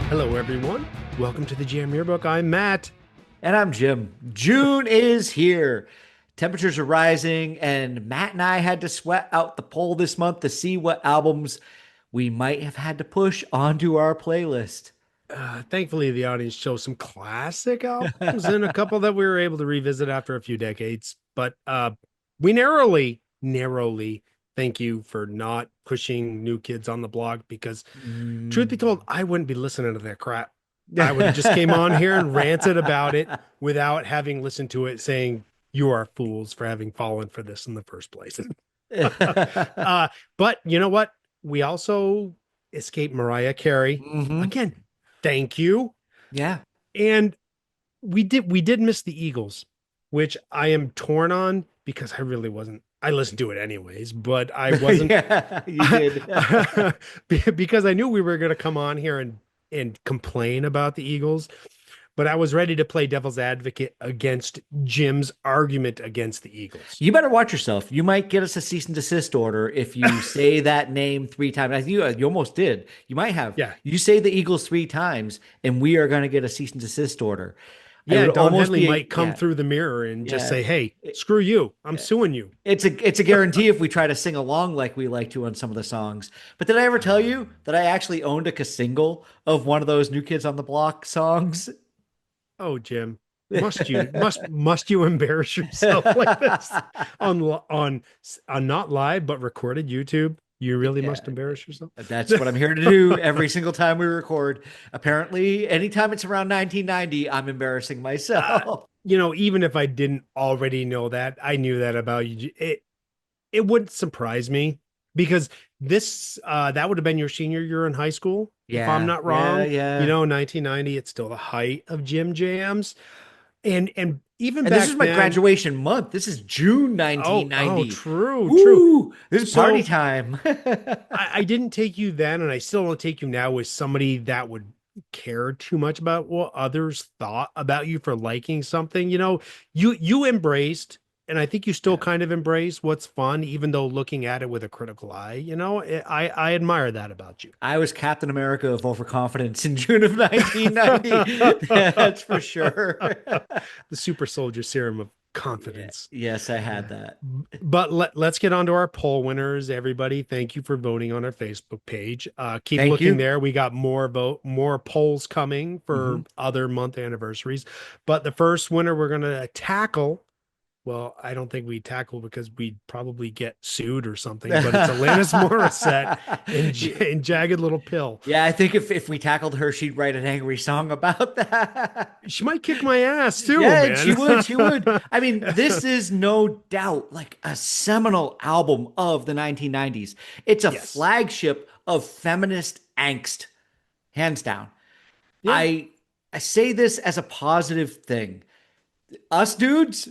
Hello, everyone. Welcome to the Jam Yearbook. I'm Matt. And I'm Jim. June is here. Temperatures are rising, and Matt and I had to sweat out the poll this month to see what albums we might have had to push onto our playlist. Thankfully, the audience chose some classic albums and a couple that we were able to revisit after a few decades. But we narrowly thank you for not pushing New Kids on the Block because, truth be told, I wouldn't be listening to that crap. I would have just came on here and ranted about it without having listened to it, saying you are fools for having fallen for this in the first place. But you know what? We also escaped Mariah Carey. Hmm. Again, thank you. Yeah. And we did miss the Eagles, which I am torn on because I really wasn't. I listened to it anyways, but I wasn't. Yeah, you did. Because I knew we were going to come on here and complain about the Eagles, but I was ready to play devil's advocate against Jim's argument against the Eagles. You better watch yourself. You might get us a cease and desist order if you say that name 3 times. I think you almost did. You might have. Yeah. You say the Eagles 3 times, and we are going to get a cease and desist order. It Yeah, would Don almost Henley be might come yeah, through the mirror and just yeah. say, "Hey, screw you. I'm suing you." It's a guarantee if we try to sing along like we like to on some of the songs. But did I ever tell you that I actually owned a single of one of those New Kids on the Block songs? Oh, Jim, must you embarrass yourself like this on not live but recorded YouTube? You really Yeah, must embarrass yourself. that's what I'm here to do every single time we record. Apparently, anytime it's around 1990, I'm embarrassing Uh, myself. Even if I didn't already know that, I knew that about you. It wouldn't surprise me because this that would have been your senior year in high school, if I'm Yeah, not yeah, wrong. yeah. 1990, it's still the height of Jim Jams. And even And this back is my then, graduation month. This is June oh, 1990. true. Woo! This is party So time. I didn't take you then, and I still don't take you now as somebody that would care too much about what others thought about you for liking something. You embraced, and I think you still Yeah. kind of embrace what's fun, even though looking at it with a critical eye. I admire that about you. I was Captain America of overconfidence in June of 1990. That's for sure. The super soldier serum of Yeah. confidence. Yes, I had that. But let's get on to our poll winners, everybody. Thank you for voting on our Facebook page. Keep Thank looking you. there. We got more polls coming Hmm. for other month anniversaries. But the first winner we're gonna tackle, well, I don't think we tackle because we'd probably get sued or something, but it's Alanis Morrissette in Jagged Little Pill. Yeah, I think if we tackled her, she'd write an angry song about that. She might kick my ass too, Yeah, she man. would. She would. I mean, this is no doubt like a seminal album of the 1990s. It's a Yes. flagship of feminist angst, hands down. Yeah. I I say this as a positive thing. Us dudes,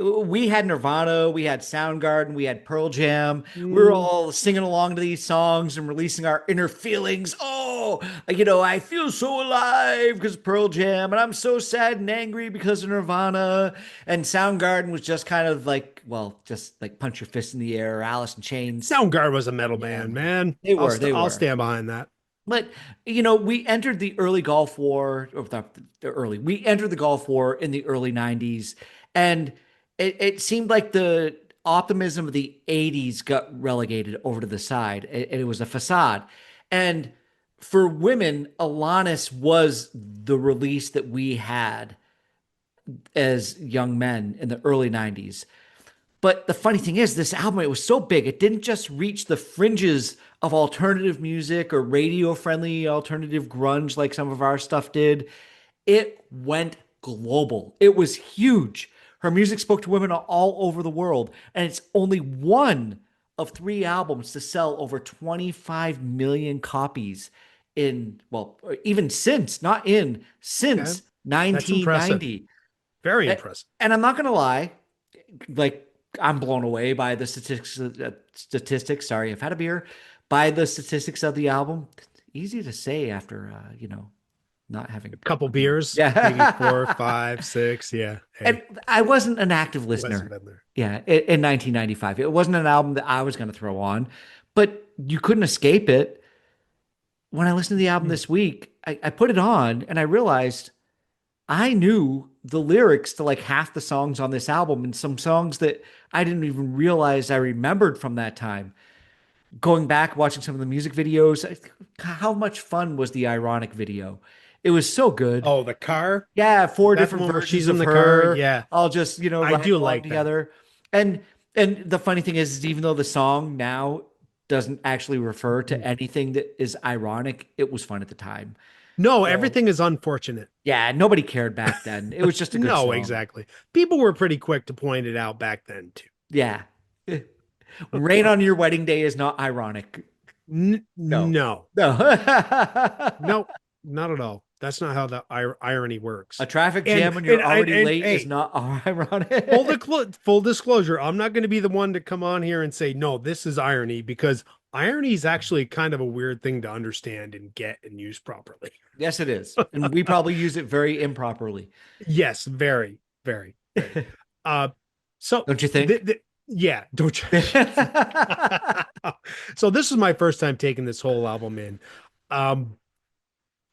we had Nirvana, we had Soundgarden, we had Pearl Jam. We were Mm, all singing along to these songs and releasing our inner feelings. Oh, I feel so alive because Pearl Jam, and I'm so sad and angry because of Nirvana. And Soundgarden was just kind of like, well, just like Punch Your Fist in the Air, Alice in Chains. Soundgarden was a metal Yeah, band, man. they I'll were, they I'll were. stand behind that. But we entered the early Gulf War, or the early. We entered the Gulf War in the early '90s, and it seemed like the optimism of the '80s got relegated over to the side. It was a facade, and for women, Alanis was the release that we had as young men in the early '90s. But the funny thing is, this album, it was so big, it didn't just reach the fringes of alternative music or radio friendly alternative grunge like some of our stuff did. It went global. It was huge. Her music spoke to women all over the world. And it's only one of 3 albums to sell over 25 million copies well, even since, not in, Okay. since That's impressive. 1990. Very impressive. And I'm not going to lie, like I'm blown away by the statistics. Sorry, I've had a beer. By the statistics of the album, easy to say after not having A couple a beer. beers, maybe four, Yeah, five, six. Yeah. and Hey, I wasn't an active wasn't listener. been there. Yeah, in 1995, it wasn't an album that I was going to throw on, but you couldn't escape it. When I listened to the album Hmm. this week, I put it on and I realized I knew the lyrics to like half the songs on this album and some songs that I didn't even realize I remembered from that time. Going back, watching some of the music videos, how much fun was the ironic video? It was so good. Oh, the car. Yeah, four That's the different one where versions she's in of the car. her, Yeah, all just, I riding do along like that. together. And the funny thing is even though the song now doesn't actually refer to anything that is ironic, it was fun at the time. No, So, everything is unfortunate. yeah, nobody cared back then. It was just a good No, song. exactly. People were pretty quick to point it out back then too. Yeah. Rain on your wedding day is not ironic. No. No, No. no, not at all. That's not how the irony works. A traffic And jam when and you're and, already and late is hey, not ironic. full disclosure, I'm not going to be the one to come on here and say no, this is irony because irony is actually kind of a weird thing to understand and get and use properly. Yes, it is. And we probably use it very improperly. Yes, very, very, very. Uh, so Don't you think? yeah, don't you? So this is my first time taking this whole album in. Um,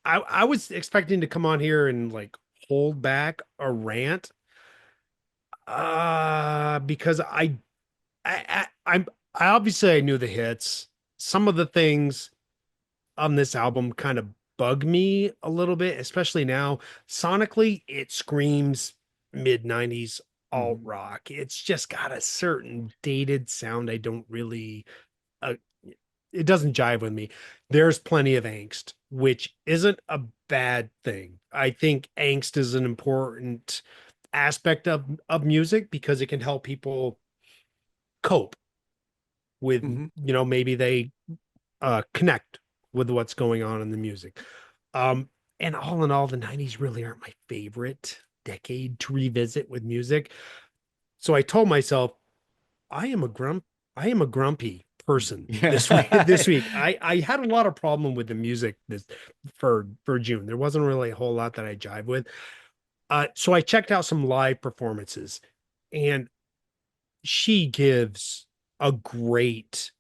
I was expecting to come on here and like hold back a rant, because I obviously I knew the hits. Some of the things on this album kind of bug me a little bit, especially now. Sonically, it screams mid 90s alt Mhm. rock. It's just got a certain dated sound I don't really uh, it doesn't jive with me. There's plenty of angst, which isn't a bad thing. I think angst is an important aspect of music because it can help people cope with, Mhm. maybe they connect with what's going on in the music. Um, and all in all, the 90s really aren't my favorite decade to revisit with music. So I told myself, I am a grump, I am a grumpy person this week. This Yeah. week, I had a lot of problem with the music this for June. There wasn't really a whole lot that I jive with. So I checked out some live performances, and she gives a great,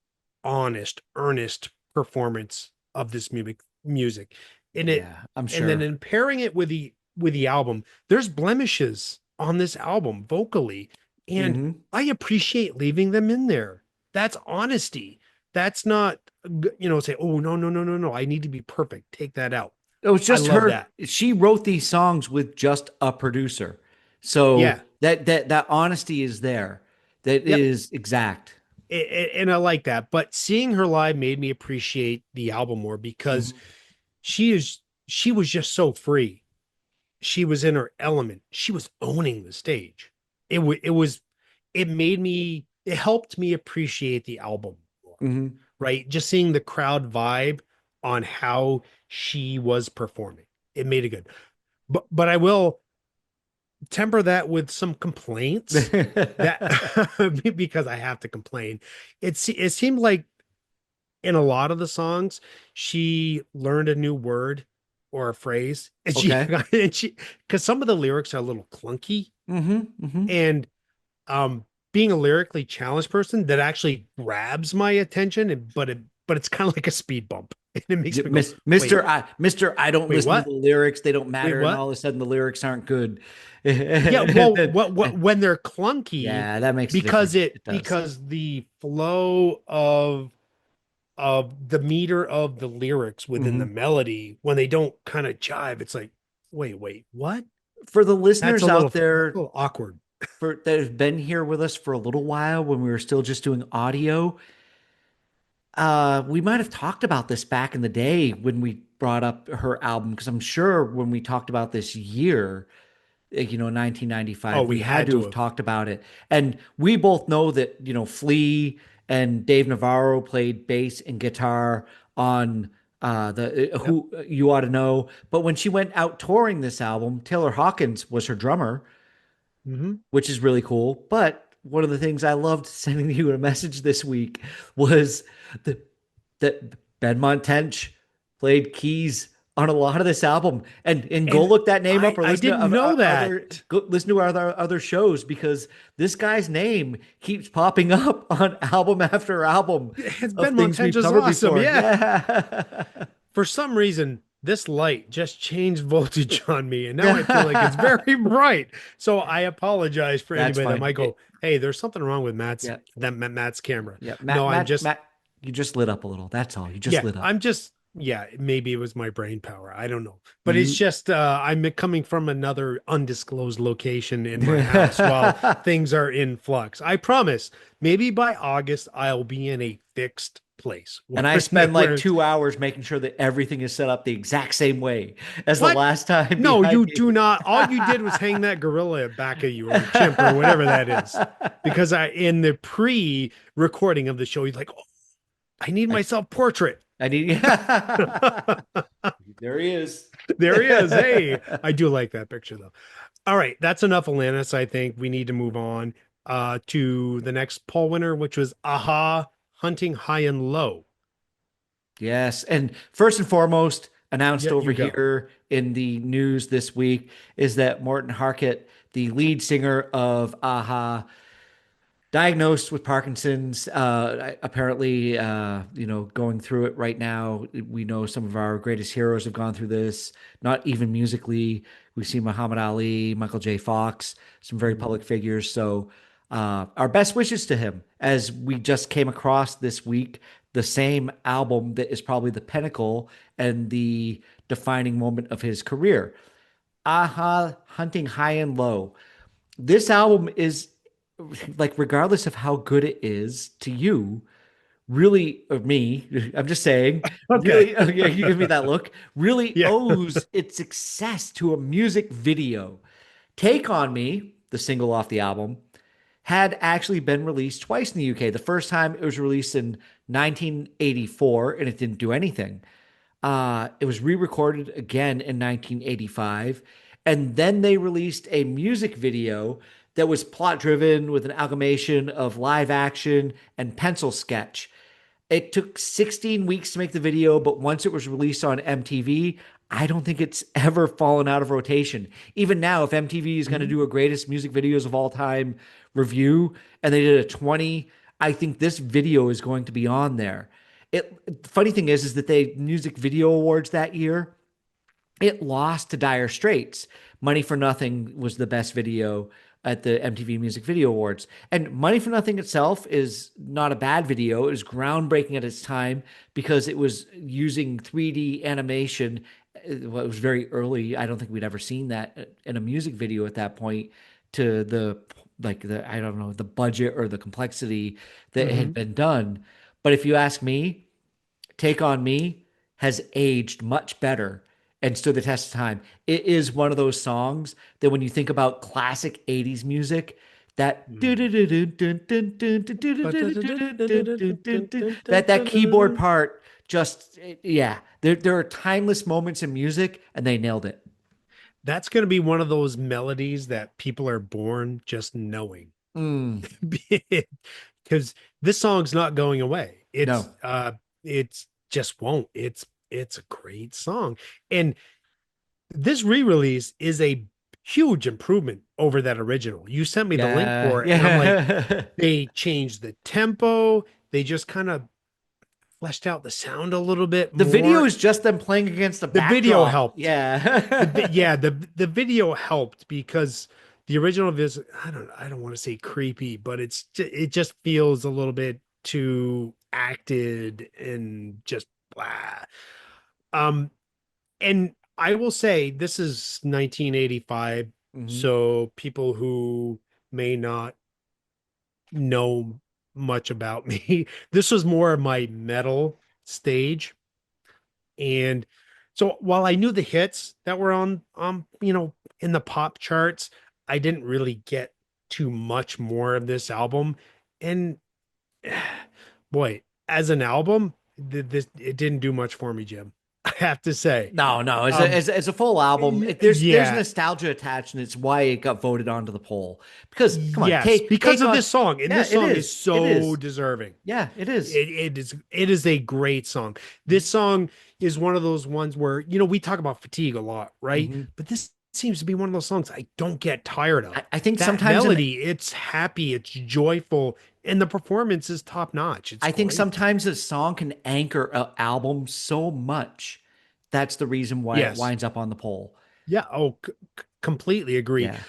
honest, earnest performance of this music. And it Yeah, I'm and then sure. in pairing it with the album, there's blemishes on this album vocally, and Hmm. I appreciate leaving them in there. That's honesty. That's not, say, oh, no, no, no, no, no, I need to be perfect. Take that out. It was I just love her. that. She wrote these songs with just a producer. So Yeah. that honesty is there. That Yep. is exact. And I like that. But seeing her live made me appreciate the album more because Mhm. she was just so free. She was in her element. She was owning the stage. It helped me appreciate the album more, Mhm. right? Just seeing the crowd vibe on how she was performing. It made it good. But I will temper that with some complaints that because I have to complain. It seemed like in a lot of the songs, she learned a new word or a phrase, and she Okay. and she because some of the lyrics are a little clunky, Hmm. and being a lyrically challenged person, that actually grabs my attention, but it's kind of like a speed bump, and it makes me go, wait, Mister, I don't listen to what? the lyrics. They don't Wait, matter. And what? all of a sudden the lyrics aren't good. Yeah, well, what when they're clunky, Yeah, that makes a difference. It does. because the flow of the meter of the lyrics within the Hmm. melody, when they don't kind of jive, it's like, wait, what? For the That's listeners out that's a there little awkward. that have been here with us for a little while when we were still just doing audio, we might have talked about this back in the day when we brought up her album, because I'm sure when we talked about this year, 1995, Oh, we we had had to to have have. talked about it. And we both know that, Flea and Dave Navarro played bass and guitar on the Yep. Who You Ought to Know. But when she went out touring this album, Taylor Hawkins was her drummer, Hmm. which is really cool. But one of the things I loved sending you a message this week was the, that Ben Montench played keys on a lot of this album. And go And look that name up or I listen to didn't know other that. go listen to other shows, because this guy's name keeps popping up on album after album It's of Ben things Montench we've is covered awesome. before. Yeah. Yeah. For some reason, this light just changed voltage on me, and now I feel like it's very bright. So I apologize for That's anybody that fine. might go, "Hey, there's something wrong with Yeah, Matt's camera." yeah. No, Matt, you just lit up a little. That's all. You just yeah, lit up. I'm just, yeah, maybe it was my brain power. I don't know. But it's You. just, I'm coming from another undisclosed location in my house while things are in flux. I promise, maybe by August, I'll be in a fixed place And I where, spend like where 2 hours making sure that everything is set up the exact same way as the what? last time No, behind you do you. not. All you did was hang that gorilla back of you or chimp or whatever that is. Because in the pre-recording of the show, he's like, oh, I need I, myself portrait. I need. There he is. There he is. Hey, I do like that picture though. All right, that's enough Alanis. I think we need to move on to the next poll winner, which was Aha Hunting High and Low. Yes. And first and foremost, announced Yeah, over you go. here in the news this week is that Morton Harkett, the lead singer of Aha, diagnosed with Parkinson's. Apparently, going through it right now. We know some of our greatest heroes have gone through this, not even musically. We see Muhammad Ali, Michael J. Fox, some very Mhm. public figures. So, our best wishes to him as we just came across this week the same album that is probably the pinnacle and the defining moment of his career. Aha, Hunting High and Low. This album is like, regardless of how good it is to you, really, or me, I'm just saying, Okay. really, yeah, you give me that look, really Yeah. owes its success to a music video. Take On Me, the single off the album, had actually been released twice in the UK. The first time it was released in 1984 and it didn't do anything. It was re-recorded again in 1985, and then they released a music video that was plot-driven with an amalgamation of live action and pencil sketch. It took 16 weeks to make the video, but once it was released on MTV, I don't think it's ever fallen out of rotation. Even now, if MTV is going to Mhm. do a greatest music videos of all time review and they did a 20, I think this video is going to be on there. Funny thing is that they music video awards that year, it lost to Dire Straits. Money for Nothing was the best video at the MTV Music Video Awards. And Money for Nothing itself is not a bad video. It was groundbreaking at its time because it was using 3D animation. It was very early. I don't think we'd ever seen that in a music video at that point to the I don't know, the budget or the complexity that had Mhm. been done. But if you ask me, Take On Me has aged much better and stood the test of time. It is one of those songs that when you think about classic 80s music, that Mhm. that keyboard part just yeah, there are timeless moments in music and they nailed it. That's going to be one of those melodies that people are born just knowing. Mm, Because this song's not going away. no. It's just won't. It's a great song. And this re-release is a huge improvement over that original. You sent me the link Yeah. for it, and I'm like, Yeah. they changed the tempo. They just kind of fleshed out the sound a little bit The video more. is just them playing against the The video backdrop. helped. Yeah. Yeah, the video helped because the original is I don't want to say creepy, but it just feels a little bit too acted and just blah. Um, and I will say this is 1985, Mhm. so people who may not know much about me, this was more of my metal stage. And so while I knew the hits that were on in the pop charts, I didn't really get too much more of this album. And boy, as an album, this it didn't do much for me, Jim. I have to say. No, no, Um, as a full album, there's yeah, nostalgia attached, and it's why it got voted onto the poll. Because come on, yes, because take of on, this song, and yeah, this song is it so is, deserving. yeah, it is. It is a great song. This song is one of those ones where we talk about fatigue a lot, right? Mhm. But this seems to be one of those songs I don't get tired of. I think That sometimes an melody, it's happy, it's joyful, and the performance is top notch. It's I think great. sometimes a song can anchor an album so much That's the reason why it Yes. winds up on the poll. Yeah. Oh, completely agree. Yeah.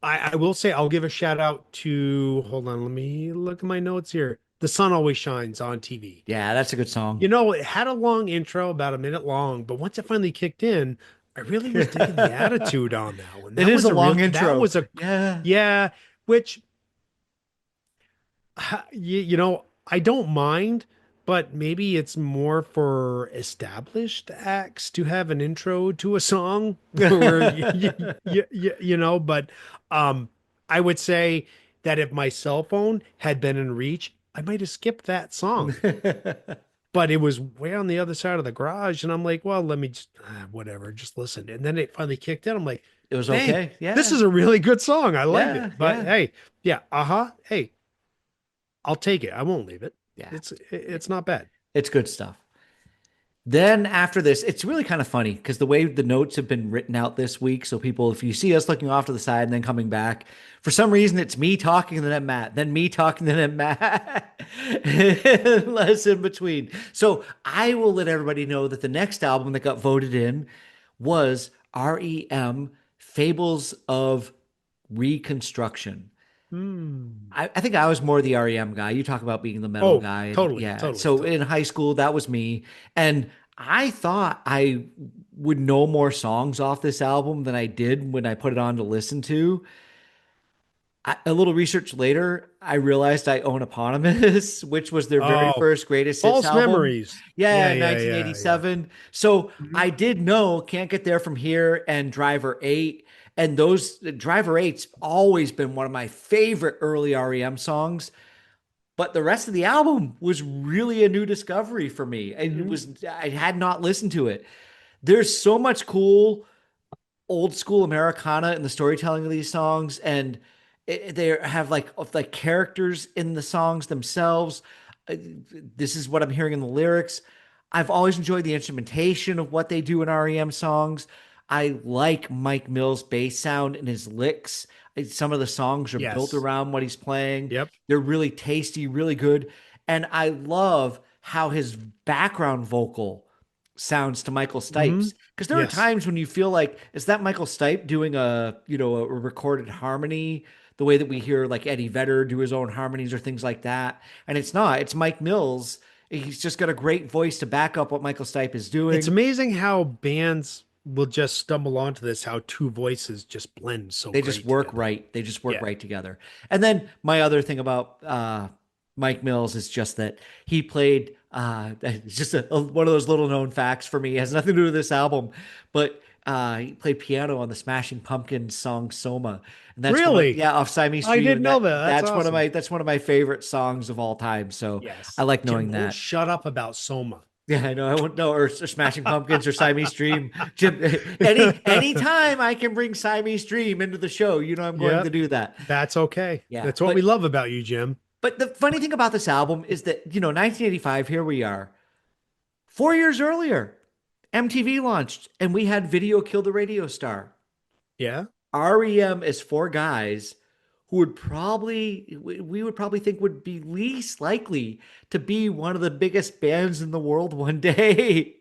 I will say I'll give a shout out to, hold on, let me look at my notes here. The Sun Always Shines on TV. Yeah, that's a good You song. know, it had a long intro, about a minute long, but once it finally kicked in, I really was digging the attitude on that one. It is a long intro. Yeah. Yeah, which, I don't mind, but maybe it's more for established acts to have an intro to a song where but um, I would say that if my cell phone had been in reach, I might have skipped that song. It But it was way on the other side of the garage, and I'm like, well, let me just whatever, just listen. And then it finally kicked in. I'm like, was dang, okay. this Yeah. is a really good song. I like it. Yeah. But Yeah. hey, yeah, hey, I'll take it. I won't leave it. Yeah. It's not bad. It's good stuff. Then after this, it's really kind of funny because the way the notes have been written out this week. So people, if you see us looking off to the side and then coming back, for some reason it's me talking and then Matt, then me talking and then Matt, less in between. So I will let everybody know that the next album that got voted in was REM Fables of Reconstruction. Hmm. I think I was more the REM guy. You talk about being the metal Oh, guy. And totally, yeah. totally, So in totally. high school, that was me. And I thought I would know more songs off this album than I did when I put it on to listen to. A little research later, I realized I own Eponymous, which was their very Oh, first greatest hits false album. memories. Yeah, Yeah, yeah, yeah, yeah. 1987. So Mhm. I did know Can't Get There From Here and Driver 8. And those Driver 8's always been one of my favorite early REM songs. But the rest of the album was really a new discovery for me. Mhm. I had not listened to it. There's so much cool old school Americana in the storytelling of these songs, and they have like characters in the songs themselves. Uh, This is what I'm hearing in the lyrics. I've always enjoyed the instrumentation of what they do in REM songs. I like Mike Mills' bass sound and his licks. Some of the songs are built Yes. around what he's playing. Yep. They're really tasty, really good. And I love how his background vocal sounds to Michael Hmm. Stipe's, because there are Yes. times when you feel like, is that Michael Stipe doing a recorded harmony the way that we hear like Eddie Vedder do his own harmonies or things like that? And it's not. It's Mike Mills. He's just got a great voice to back up what Michael Stipe is It's doing. amazing how bands will just stumble onto this, how two voices just blend so They just great work together. right. They just work Yeah. right together. And then my other thing about Mike Mills is just that he played. It's just one of those little known facts for me. It has nothing to do with this album, but he played piano on the Smashing Pumpkins song "Soma," and that's one of Really? off Siamese I Dream, didn't and know that. That's awesome. that's one of my favorite songs of all time. So I Yes. like Jim knowing won't that. shut up about Soma. Yeah, I know. I won't know, or Smashing Pumpkins or Siamese Dream. Jim, anytime I can bring Siamese Dream into the show, I'm going to Yep. do that. That's okay. Yeah, That's what we love about you, Jim. but the funny thing about this album is that 1985. Here we are, 4 years earlier, MTV launched, and we had "Video Killed the Radio Star." Yeah. REM is four guys who we would probably think would be least likely to be one of the biggest bands in the world one day.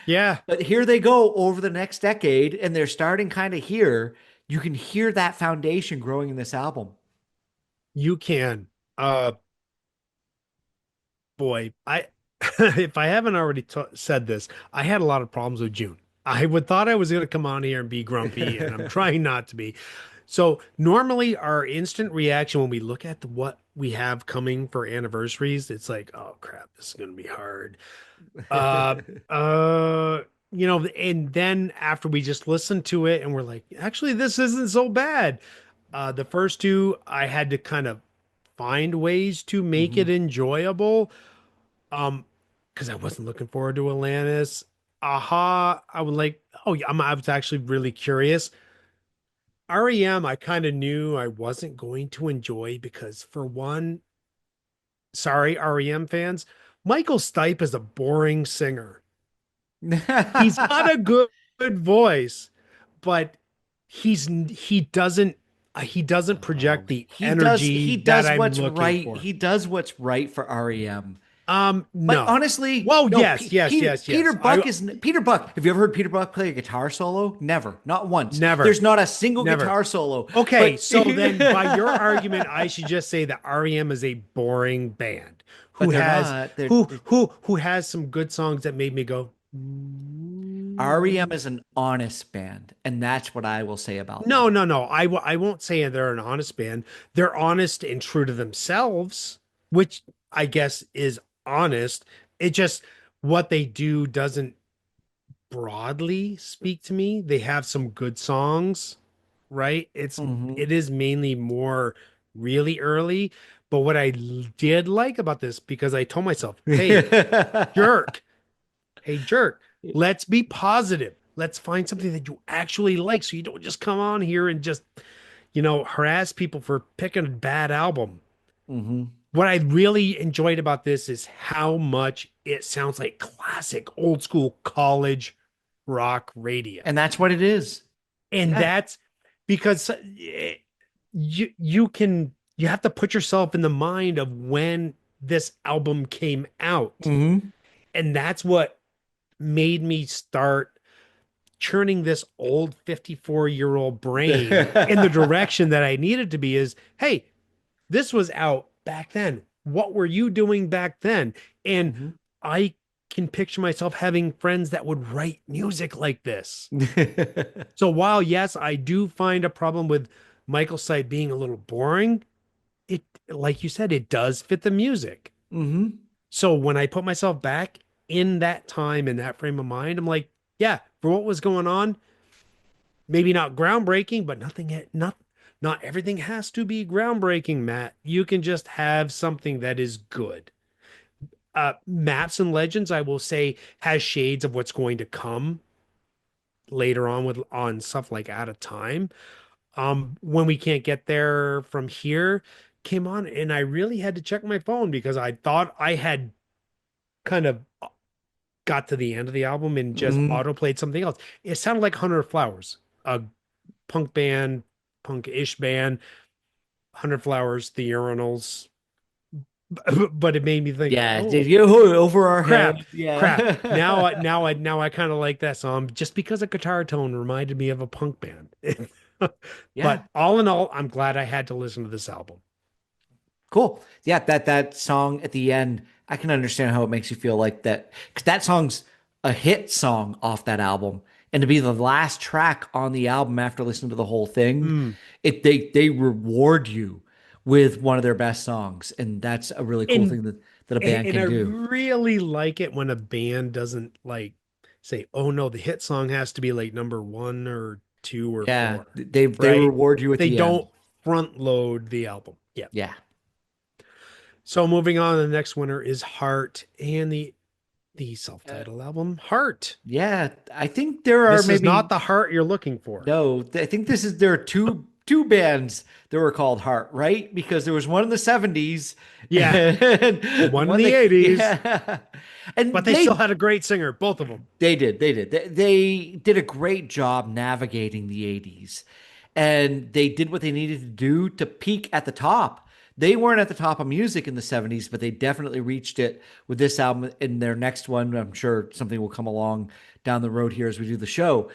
Yeah. But here they go over the next decade, and they're starting kind of here. You can hear that foundation growing in this album. You can. Uh boy, I if I haven't already said this, I had a lot of problems with June. I would thought I was going to come on here and be grumpy, and I'm trying not to be. So normally our instant reaction when we look at what we have coming for anniversaries, it's like, oh crap, this is going to be hard. Uh, uh, and then after we just listen to it and we're like, actually, this isn't so bad. The first two, I had to kind of find ways to make Mhm. it enjoyable. Um, because I wasn't looking forward to Alanis. Aha, I would like, oh yeah, I was actually really curious. REM, I kind of knew I wasn't going to enjoy because for one, sorry, REM fans, Michael Stipe is a boring singer. He's got a good voice, but he doesn't project the He energy that does I'm what's looking right. for. He does what's right for REM. But No. honestly, Well, no. yes, yes, yes, Peter yes. Buck is Peter Buck. Have you ever heard Peter Buck play a guitar solo? Never, not once. Never, There's not a single never. guitar solo. Okay, But so then by your argument, I should just say that REM is a boring band who but they're has not. They're who has some good songs that made me go. REM is an honest band, and that's what I will say about No, them. no, no. I won't say they're an honest band. They're honest and true to themselves, which I guess is honest. It just what they do doesn't broadly speak to me. They have some good songs, right? Hmm. It is mainly more really early, but what I did like about this because I told myself, "Hey, jerk, hey, jerk, let's be positive. Let's find something that you actually like so you don't just come on here and just, harass people for picking a bad album." Hmm. What I really enjoyed about this is how much it sounds like classic old school college rock radio. And that's what it is. And Yeah. that's because you have to put yourself in the mind of when this album came out. Hmm. And that's what made me start churning this old 54-year-old brain in the direction that I needed to be is, hey, this was out back then. What were you doing back then? And Hmm. I can picture myself having friends that would write music like this. So while yes, I do find a problem with Michael's site being a little boring, it like you said, it does fit the music. Hmm. So when I put myself back in that time in that frame of mind, I'm like, yeah, for what was going on, maybe not groundbreaking, but not everything has to be groundbreaking, Matt. You can just have something that is good. Maps and Legends, I will say, has shades of what's going to come later on with on stuff like Out of Time. When we can't get there from here came on, and I really had to check my phone because I thought I had kind of got to the end of the album and just Hmm. auto played something else. It sounded like Hunter Flowers, a punk band, punk-ish band. Hunter Flowers, the Urinals, but it made me think, Yeah, oh over our crap, head. crap. Yeah. Now I kind of like that song just because a guitar tone reminded me of a punk band. Yeah. But all in all, I'm glad I had to listen to this album. Cool. Yeah, that song at the end, I can understand how it makes you feel like that because that song's a hit song off that album, and to be the last track on the album after listening to the whole thing, Mm. they reward you with one of their best songs, and that's a really cool And thing that a band and I can do. really like it when a band doesn't like say, "Oh no, the hit song has to be like number one or two or Yeah, four," they right? reward you at They the end. don't front load the album. Yeah. Yeah. So moving on, the next winner is Heart and the Uh, self-titled album Heart. yeah, I think there are This is not maybe the heart you're looking for. no, I think this is there are two bands that were called Heart, right? Because there was one in the 70s Yeah, and one in one the that 80s, yeah. but And they still had a great singer, both of them. they did a great job navigating the 80s. And they did what they needed to do to peak at the top. They weren't at the top of music in the 70s, but they definitely reached it with this album. In their next one, I'm sure something will come along down the road here as we do the show.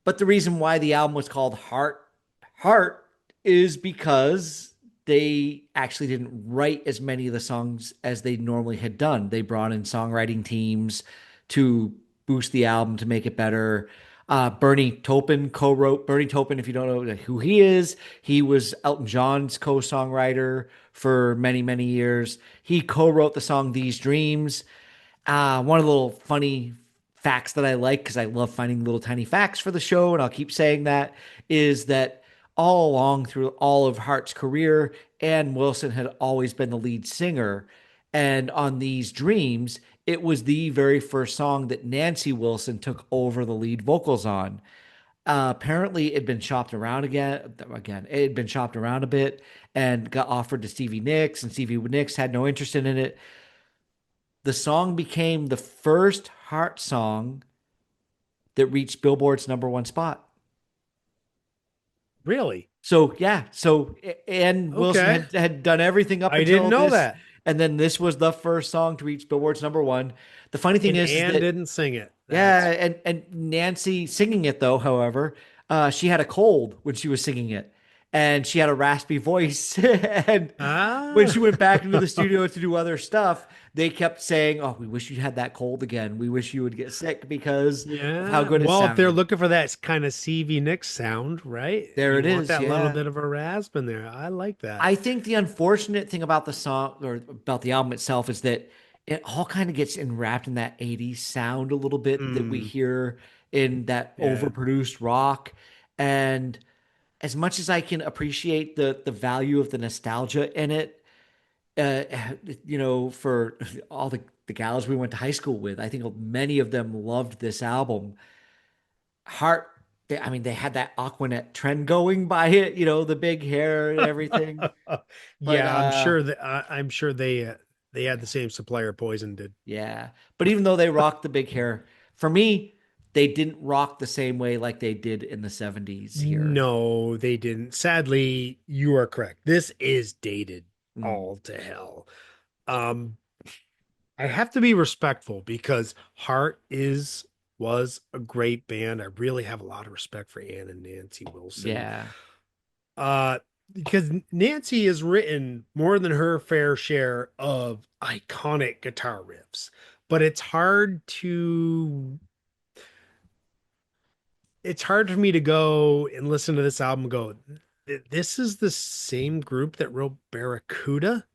But the reason why the album was called Heart is because they actually didn't write as many of the songs as they normally had done. They brought in songwriting teams to boost the album to make it better. Bernie Taupin co-wrote. Bernie Taupin, if you don't know who he is, he was Elton John's co-songwriter for many, many years. He co-wrote the song "These Dreams." One of the little funny facts that I like because I love finding little tiny facts for the show, and I'll keep saying that is that all along through all of Hart's career, Ann Wilson had always been the lead singer, and on these dreams, it was the very first song that Nancy Wilson took over the lead vocals on. Apparently, it had been chopped around again. Again, it had been chopped around a bit and got offered to Stevie Nicks, and Stevie Nicks had no interest in it. The song became the first Heart song that reached Billboard's number one spot. Really? So yeah, so Ann Wilson Okay. had done everything up I didn't until know this. that. And then this was the first song to reach Billboard's #1. The funny thing And is Anne that didn't sing it. yeah, That's and Nancy singing it though, however, she had a cold when she was singing it, and she had a raspy voice. And when ah she went back into the studio to do other stuff, they kept saying, "Oh, we wish you had that cold again. We wish you would get sick because of how yeah. good it Well, if they're sounded." looking for that kind of CV Nicks sound, right? There You it want is. that little Yeah. bit of a rasp in there. I like that. I think the unfortunate thing about the song or about the album itself is that it all kind of gets enwrapped in that 80s sound a little bit that we Mm, hear in that yeah. overproduced rock. And as much as I can appreciate the value of the nostalgia in it, uh, for all the gals we went to high school with, I think many of them loved this album. Heart, I mean, they had that Aquanet trend going by it, the big hair and everything. But Yeah, I'm sure that I'm sure they had the same supplier Poison did. yeah. But even though they rocked the big hair, for me, they didn't rock the same way like they did in the 70s here. No, they didn't. Sadly, you are correct. This is dated Mm, all to hell. Um, I have to be respectful because Heart is was a great band. I really have a lot of respect for Ann and Nancy Wilson. yeah. Uh, because Nancy has written more than her fair share of iconic guitar riffs, but it's hard for me to go and listen to this album and go, This is the same group that wrote Barracuda."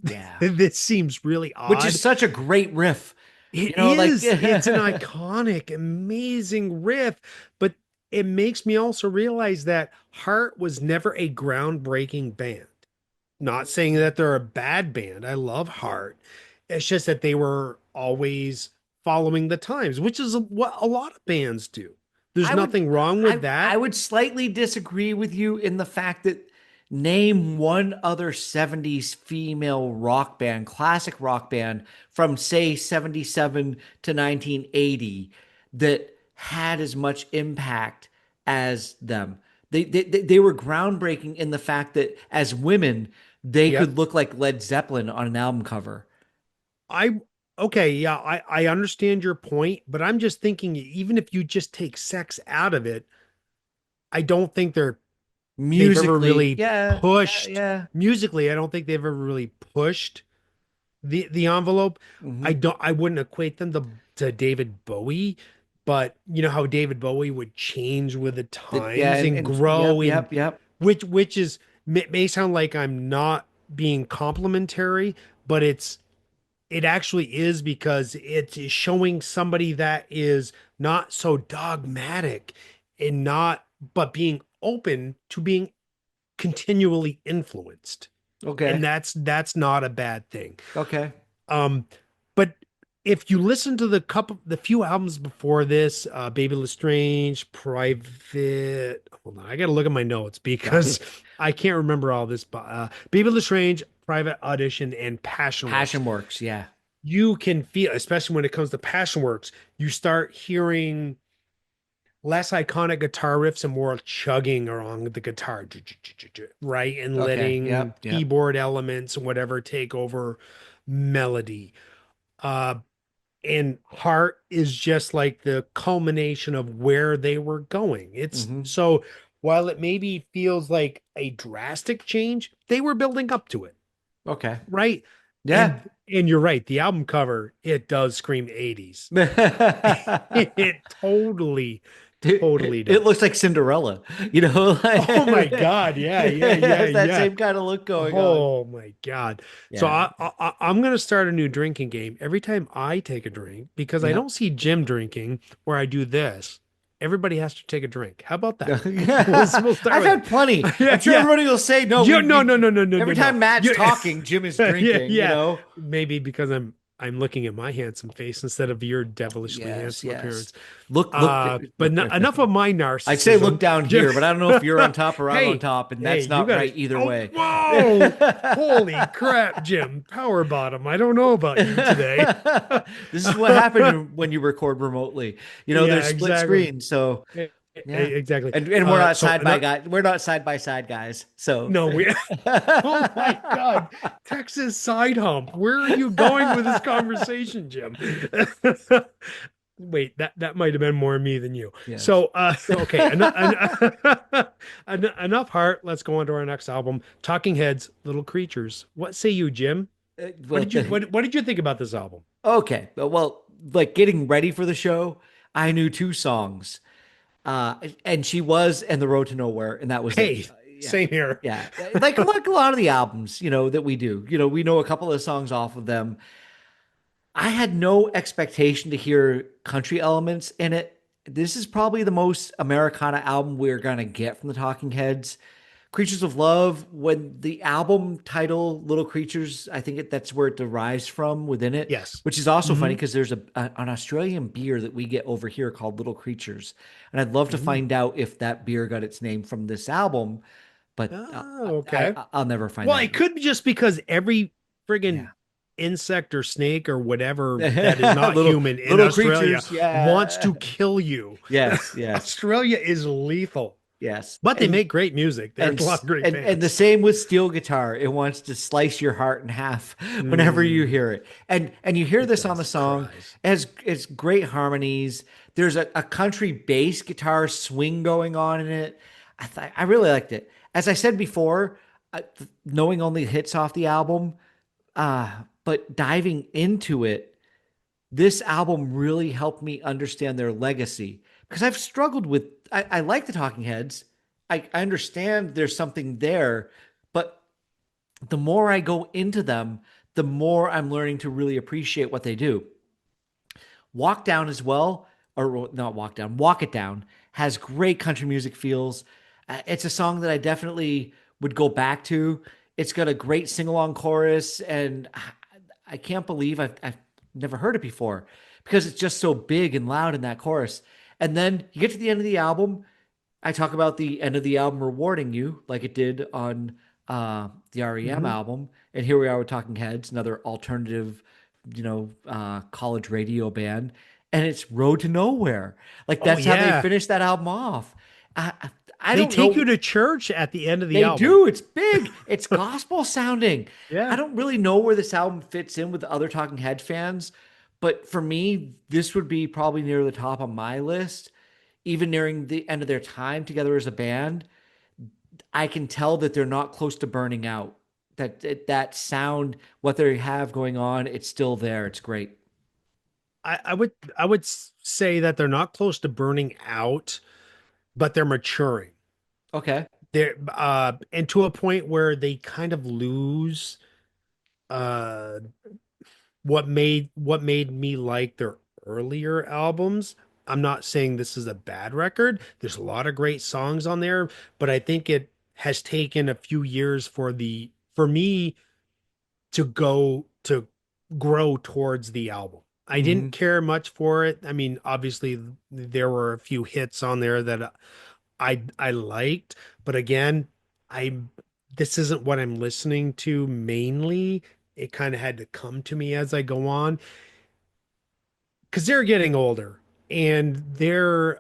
Yeah. This seems really Which is odd. such a great riff. It Like is. It's an iconic, amazing riff, but it makes me also realize that Heart was never a groundbreaking band. Not saying that they're a bad band. I love Heart. It's just that they were always following the times, which is what a lot of bands do. There's I would nothing wrong with I that. would slightly disagree with you in the fact that name one other 70s female rock band, classic rock band from say 77 to 1980 that had as much impact as them. They were groundbreaking in the fact that as women, they Yep. could look like Led Zeppelin on an album cover. I okay, yeah, I understand your point, but I'm just thinking even if you just take sex out of it, I don't think they've ever Musically, really yeah, yeah, pushed yeah. musically. I don't think they've ever really pushed the envelope. Hmm. I wouldn't equate them to David Bowie, but you know how David Bowie would change with the Yeah, times and yep, grow in yep, yep. which is may sound like I'm not being complimentary, but it actually is because it is showing somebody that is not so dogmatic and not but being open to being continually influenced. And Okay. that's not a bad thing. Okay. Um, but if you listen to the few albums before this, Baby Lestrange, Private, hold on, I gotta look at my notes because I can't remember all this. But Baby Lestrange, Private Audition, and Passion Works, Passion Works. Yeah. you can feel, especially when it comes to Passion Works, you start hearing less iconic guitar riffs and more chugging along the guitar, right? And Okay. letting Yep. Yep. keyboard elements and whatever take over melody. Uh, and Heart is just like the culmination of where they were going. It's Hmm. so while it maybe feels like a drastic change, they were building up to it, Okay. right? Yeah. And you're right, the album cover, it does scream 80s. It totally It does. looks like Cinderella, you know, Oh my God. Yeah, yeah, it yeah, has that yeah. same kind of look going on. Oh my God. So Yeah. I'm gonna start a new drinking game. Every time I take a drink, because I Yep. don't see Jim drinking where I do this, everybody has to take a drink. How about that? We'll start I've with had plenty. that. Yeah, I'm sure yeah. everybody will say no. You no no We no no no no every no. time Matt's You, talking, Jim is yeah, drinking. yeah. Maybe because I'm looking at my handsome face instead of your devilishly Yes, handsome yes. appearance. Look. But enough of my I'd say look narcissism. down here, but I don't know if you're on top or I'm on Hey, top, and hey, that's you not gotta. right either Oh, way. whoa! Holy crap, Jim! Power bottom. I don't know about you today. This is what happened when you record remotely. Yeah, There's split exactly. screen, so Yeah. exactly. And we're not So side by guys. We're not side by side guys. So no, we. Oh my God, Texas side hump. Where are you going with this conversation, Jim? Wait, that might have been more me than you. yes. So, okay, enough heart. Let's go on to our next album, Talking Heads, Little Creatures. What say you, Jim? What Well, did you what did you think about this album? okay. Well, like getting ready for the show, I knew two songs. And she was and the road to nowhere, and that was it. Hey, Yeah. same here. Yeah. Like a lot of the albums, that we do. We know a couple of songs off of them. I had no expectation to hear country elements in it. This is probably the most Americana album we're gonna get from the Talking Heads. Creatures of Love, when the album title Little Creatures, I think that's where it derives from within it, Yes. which is also funny Hmm. because there's an Australian beer that we get over here called Little Creatures. And I'd love to Hmm. find out if that beer got its name from this album, but Oh, okay. I'll never find Well, that it out. could be just because every friggin' Yeah. insect or snake or whatever that is not little human in little Australia creatures, wants yeah. to kill you. Yes, yes, Australia is lethal, yes. but they make great music. There's And a lot of great and the bands. same with steel guitar. It wants to slice your heart in half whenever you Mm, hear it. And you hear it this on the does. It song. cries. It's great harmonies. There's a country bass guitar swing going on in it. I really liked it. As I said before, knowing only hits off the album, but diving into it, this album really helped me understand their legacy because I've struggled with. I like the Talking Heads. I understand there's something there, but the more I go into them, the more I'm learning to really appreciate what they do. Walk Down as well, or not Walk Down, Walk It Down has great country music feels. It's a song that I definitely would go back to. It's got a great sing along chorus, and I can't believe I've never heard it before because it's just so big and loud in that chorus. And then you get to the end of the album. I talk about the end of the album rewarding you like it did on the R.E.M. Hmm. album. And here we are with Talking Heads, another alternative, college radio band. And it's Road to Nowhere. Like Oh that's how they yeah, finished that album off. I they don't take you know. to church at the end of the They album. do. It's big. It's gospel sounding. I Yeah, don't really know where this album fits in with the other Talking Head fans, but for me, this would be probably near the top of my list. Even nearing the end of their time together as a band, I can tell that they're not close to burning out. That sound, what they have going on, it's still there. It's great. I would say that they're not close to burning out, but they're maturing. Okay. They're and to a point where they kind of lose uh what made me like their earlier albums. I'm not saying this is a bad record. There's a lot of great songs on there, but I think it has taken a few years for me to go to grow towards the album. I Hmm. didn't care much for it. I mean, obviously there were a few hits on there that I liked, but again, I this isn't what I'm listening to mainly. It kind of had to come to me as I go on because they're getting older and the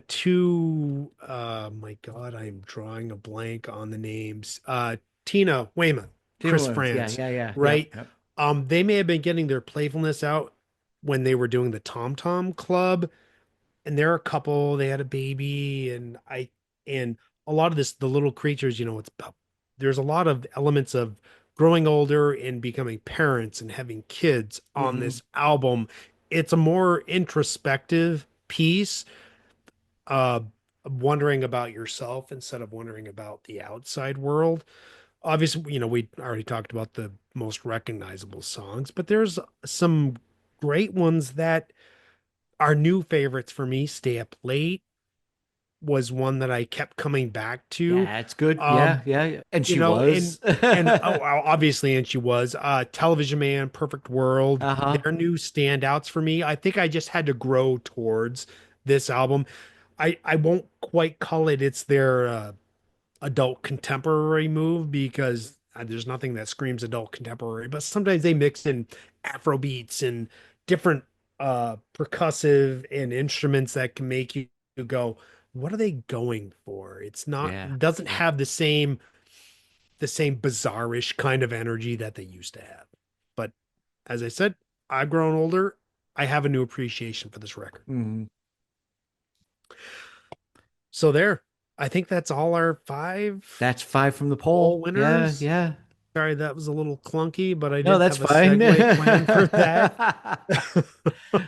two my God, I'm drawing a blank on the names. Tina Weymouth, Chris Timberlands. Yeah, France, yeah, yeah. Yep, right? yep. They may have been getting their playfulness out when they were doing the Tom Tom Club, and they're a couple, they had a baby, and a lot of this, the little creatures, it's about, there's a lot of elements of growing older and becoming parents and having kids on Hmm. this album. It's a more introspective piece, uh wondering about yourself instead of wondering about the outside world. Obviously, we already talked about the most recognizable songs, but there's some great ones that are new favorites for me. Stay Up Late was one that I kept coming back to. Yeah, it's good. Yeah, Um, yeah, yeah. And you she know, and was. and oh, obviously, and she was Television Man, Perfect World. Uh-huh. They're new standouts for me. I think I just had to grow towards this album. I won't quite call it it's their adult contemporary move because there's nothing that screams adult contemporary, but sometimes they mix in Afro beats and different. percussive and instruments that can make you go, what are they going for? It's not, Yeah. it doesn't Yeah. have the same bizarrish kind of energy that they used to have. But as I said, I've grown older. I have a new appreciation for this record. Mhm. So there, I think that's all our five That's five from the poll poll. Yeah. winners. Yeah. Sorry, that was a little clunky, but I No, didn't that's have a fine. segue planned for that.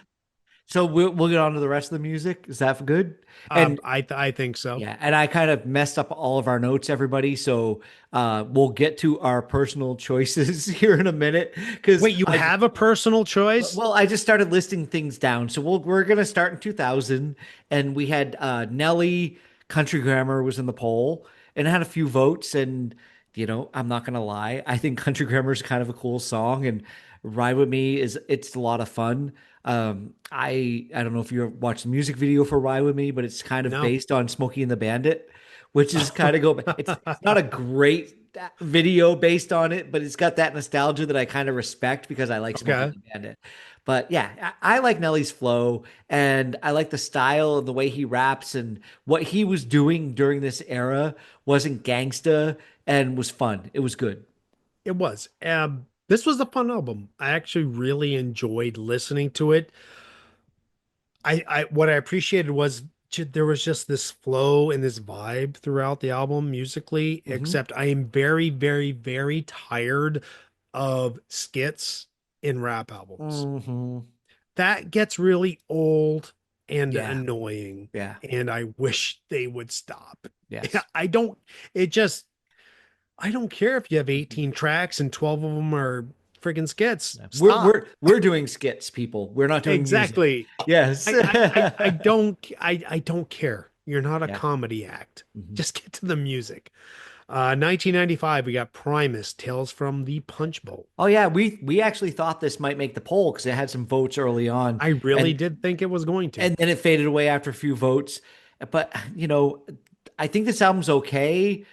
So we'll get on to the rest of the music. Is that good? And I think so. yeah, and I kind of messed up all of our notes, everybody. So we'll get to our personal choices here in a minute because Wait, you have a personal choice? well, I just started listing things down. So we're gonna start in 2000, and we had Nelly, Country Grammar was in the poll, and it had a few votes. And I'm not gonna lie, I think Country Grammar is kind of a cool song, and Ride with Me it's a lot of fun. I don't know if you ever watched the music video for Ride with Me, but it's kind of No. based on Smokey and the Bandit, which is kind of go. It's not a great video based on it, but it's got that nostalgia that I kind of respect because I like Smokey Okay. and the Bandit. But yeah, I like Nelly's flow, and I like the style and the way he raps, and what he was doing during this era wasn't gangsta and was fun. It was good. It was. This was a fun album. I actually really enjoyed listening to it. I what I appreciated was there was just this flow and this vibe throughout the album musically, Hmm. except I am very, very, very tired of skits in rap albums. Hmm. That gets really old and Yeah, annoying, yeah, and I wish they would stop. yes. I don't, it just, I don't care if you have 18 tracks and 12 of them are friggin' skits. We're Stop. we're we're doing skits, people. We're not doing music. Exactly. Yes. I don't care. You're not a Yeah. comedy act. Mhm. Just get to the music. 1995, we got Primus, Tales from the Punchbowl. Oh yeah, we actually thought this might make the poll because it had some votes early on, I really and did think it was going to. and then it faded away after a few votes. But I think this album's okay.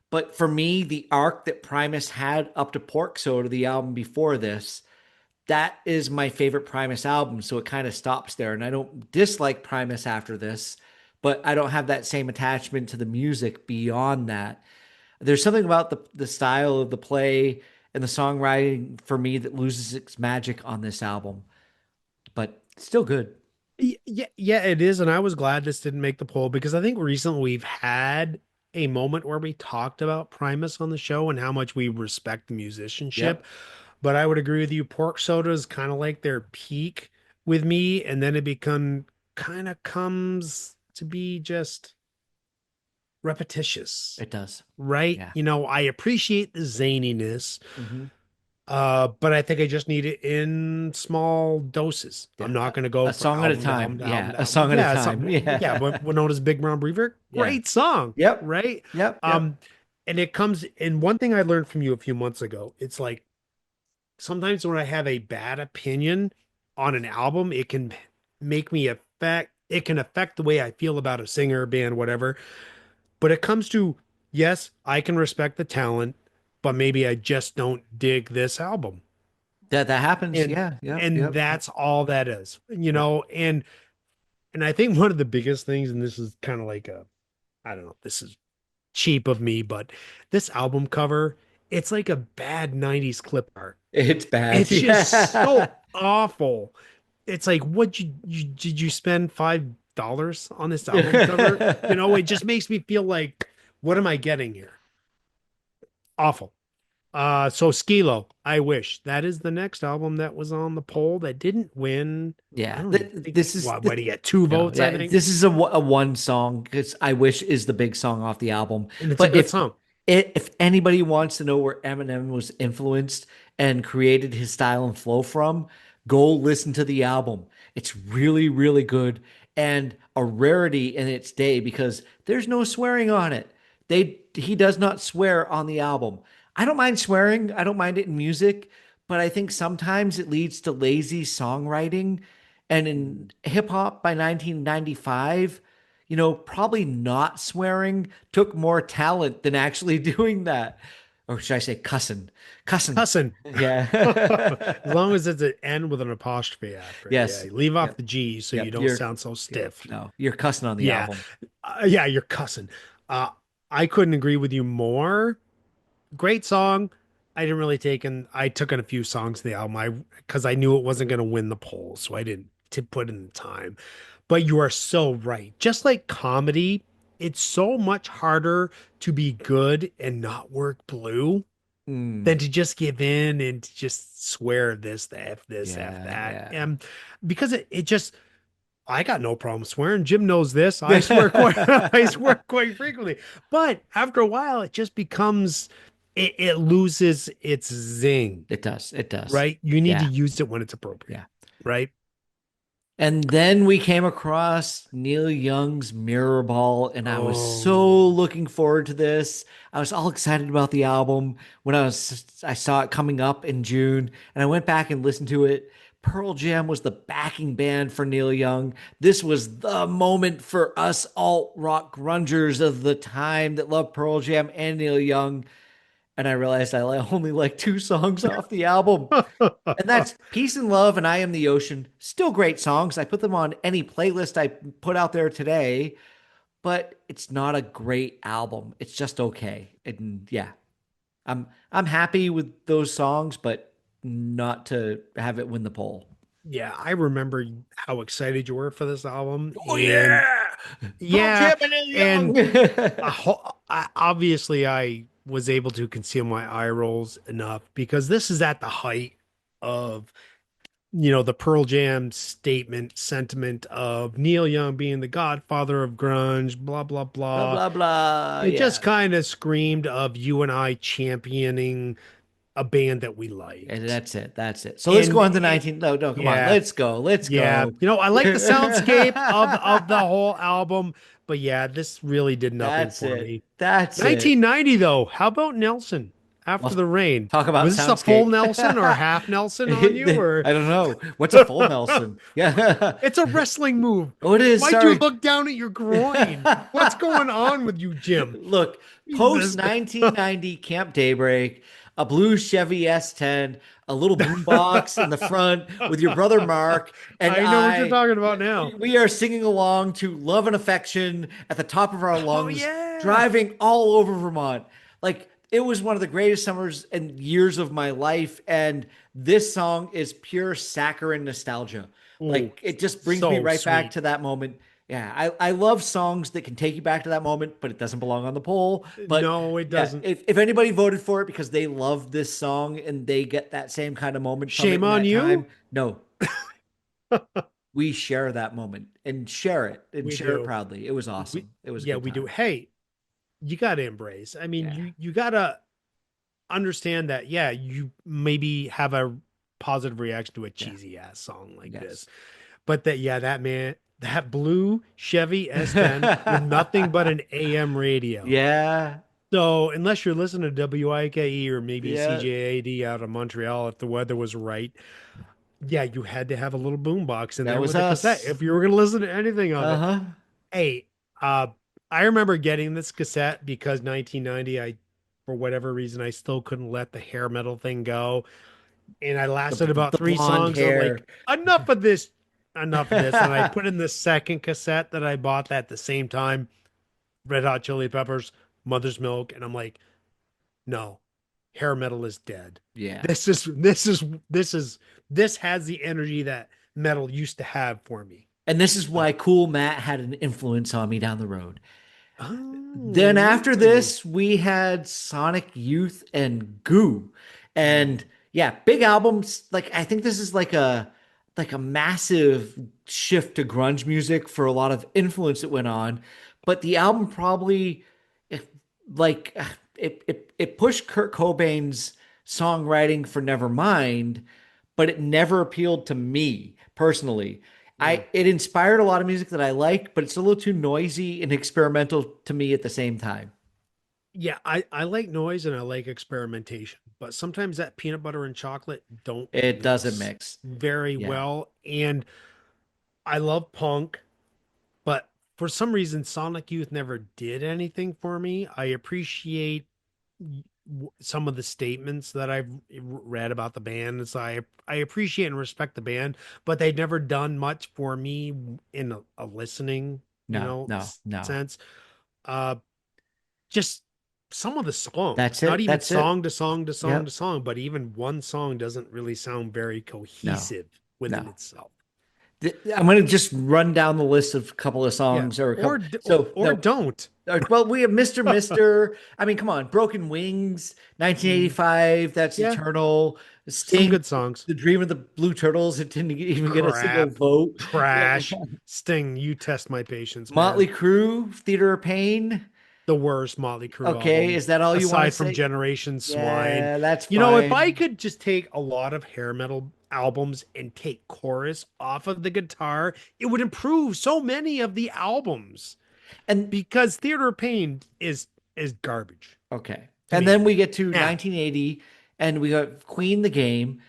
But for me, the arc that Primus had up to Pork Soda, the album before this, that is my favorite Primus album. So it kind of stops there. And I don't dislike Primus after this, but I don't have that same attachment to the music beyond that. There's something about the style of the play and the songwriting for me that loses its magic on this album, but still good. Yeah, yeah, it is. And I was glad this didn't make the poll because I think recently we've had a moment where we talked about Primus on the show and how much we respect the musicianship. Yep. But I would agree with you. Pork Soda is kind of like their peak with me, and then it become kind of comes to be just repetitious, It does. right? Yeah. I appreciate the zaniness, Hmm. but I think I just need it in small doses. Yeah. I'm not going to go A for song at a album to album time. to album Yeah. to A album. song at a Yeah, time. yeah, Yeah. what known as Big Brown Beaver, Yeah. great song, Yep. right? Yep. Yep. Um, and it comes and one thing I learned from you a few months ago, it's like sometimes when I have a bad opinion on an album, it can make me affect it can affect the way I feel about a singer, band, whatever. But it comes to, yes, I can respect the talent, but maybe I just don't dig this album. That happens. And Yeah. Yep. and Yep. that's all that is, Yep. and I think one of the biggest things, and this is kind of like I don't know, this is cheap of me, but this album cover, it's like a bad 90s clip art. It's bad. It's just Yeah. so awful. It's like, what did you spend $5 on this album cover? It just makes me feel like, what am I getting here? Awful. So Skee-Lo, I wish that is the next album that was on the poll that didn't win. I Yeah. don't even think This is what do you get 2 votes, I yeah. think. This is a one song because I wish is the big song off the album. And it's a But good song. if anybody wants to know where Eminem was influenced and created his style and flow from, go listen to the album. It's really, really good and a rarity in its day because there's no swearing on it. He does not swear on the album. I don't mind swearing. I don't mind it in music, but I think sometimes it leads to lazy songwriting. And in hip hop by 1995, probably not swearing took more talent than actually doing that. or should I say cussin'? Cussin'. Cussin. As Yeah. long as it's an N with an apostrophe after it. Yeah. Yes. Leave off Yep. the G so you Yep. don't sound so Yep. stiff. No, you're cussing on the Yeah. album. Yeah, you're cussing. Uh, I couldn't agree with you more. Great song. I took in a few songs of the album. Because I knew it wasn't going to win the poll, so I didn't to put in the time. But you are so right. Just like comedy, it's so much harder to be good and not work blue than Mm. to just give in and to just swear this, F Yeah. that. Yeah. And because it just I got no problem swearing. Jim knows this. I swear quite I swear quite frequently. But after a while, it just becomes it loses its zing, It does. It does. right? You need to Yeah. use it when it's appropriate, Yeah. right? And then we came across Neil Young's Mirror Ball, and I was so Oh, looking forward to this. I was all excited about the album when I saw it coming up in June, and I went back and listened to it. Pearl Jam was the backing band for Neil Young. This was the moment for us alt rock grungers of the time that loved Pearl Jam and Neil Young. And I realized only like two songs off the album. And that's Peace and Love and I Am the Ocean. Still great songs. I put them on any playlist I put out there today, but it's not a great album. It's just okay. And yeah, I'm happy with those songs, but not to have it win the poll. yeah, I remember how excited you were for this album, Oh and yeah. Pearl yeah, Jam and Neil and Young. obviously I was able to conceal my eye rolls enough because this is at the height of the Pearl Jam statement sentiment of Neil Young being the godfather of grunge, blah, blah, Blah blah. blah blah. It just Yeah. kind of screamed of you and I championing a band that we And liked. that's it. That's it. So let's go And on to 19. No, no, come on. yeah, Let's go. Let's yeah. go. I like the soundscape of the whole album, but yeah, this really did nothing That's for it. me. That's it. 1990 though, how about Nelson After Well, the Rain? talk about Was this a full soundscape. Nelson or half Nelson on you or I don't know. What's a full Nelson? Yeah. It's a wrestling move. Oh, it is. Why'd you Sorry. look down at your groin? What's going on with you, Jim? Look, post Jesus. 1990 Camp Daybreak, a blue Chevy S10, a little boombox in the front with your brother Mark, and I know what you're talking about we, now. we are singing along to Love and Affection at the top of our Oh lungs, yeah. driving all over Vermont. Like, it was one of the greatest summers and years of my life. And this song is pure saccharine nostalgia. Oh, Like, it just brings me so right back sweet. to that moment. Yeah, I love songs that can take you back to that moment, but it doesn't belong on the poll. But No, it yeah, doesn't. if anybody voted for it because they love this song and they get that same kind of moment from it Shame in on that time, you. no, we share that moment and We share it do. proudly. It was awesome. It was a Yeah, good we do. time. Hey, you got to embrace. I mean, Yeah. you got to understand that. Yeah, you maybe have a positive reaction to a Yeah. cheesy ass song like this. Yes. But that man, that blue Chevy S10 with nothing but an AM radio. Yeah. So unless you're listening to WIKE or maybe Yeah. CJAD out of Montreal, if the weather was right, yeah, you had to have a little boombox in That there was with a cassette us. if you were going to listen to anything of it. Uh-huh. Hey, uh, I remember getting this cassette because 1990, for whatever reason, I still couldn't let the hair metal thing go. And I lasted about The three blonde songs. I'm hair. like, enough of this. And I put in the second cassette that I bought at the same time, Red Hot Chili Peppers, Mother's Milk. And I'm like, no, hair metal is dead. Yeah. This has the energy that metal used to have for me. And this is why Cool Matt had an influence on me down the road. Then Oh, after this, we had Sonic Youth and Goo. And yeah, big albums. Like, I think this is like a massive shift to grunge music for a lot of influence that went on. But the album probably if like it pushed Kurt Cobain's songwriting for Nevermind, but it never appealed to me personally. mm. It inspired a lot of music that I like, but it's a little too noisy and experimental to me at the same time. Yeah, I like noise and I like experimentation, but sometimes that peanut butter and chocolate don't It doesn't mix mix. very Yeah. well. And I love punk, but for some reason, Sonic Youth never did anything for me. I appreciate some of the statements that I've read about the band. Is I appreciate and respect the band, but they've never done much for me in a listening, No, no, no. sense. Uh, just some of the songs, That's not it. even That's it. song to song to song to Yep. song, but even one song doesn't really sound very No, cohesive within no. itself. I'm going to just run down the list of a couple of Yeah, songs or a couple. So or no, don't. well, we have Mr. Mister. I mean, come on, Broken Wings, Mm, 1985. That's yeah, Eternal. some Sting, good songs. The Dream of the Blue Turtles. It didn't even get a single Crap, vote. Yeah. trash, Sting. You test my patience, man. Motley Crue, Theater of Pain. The worst Motley Crue Okay, album, is that all you want to aside from say? Generation Swine. Yeah, that's If I fine. could just take a lot of hair metal albums and take chorus off of the guitar, it would improve so many of the albums. And Because Theater of Pain is garbage okay. to And then me. we get to Now, 1980 and we got Queen the Game.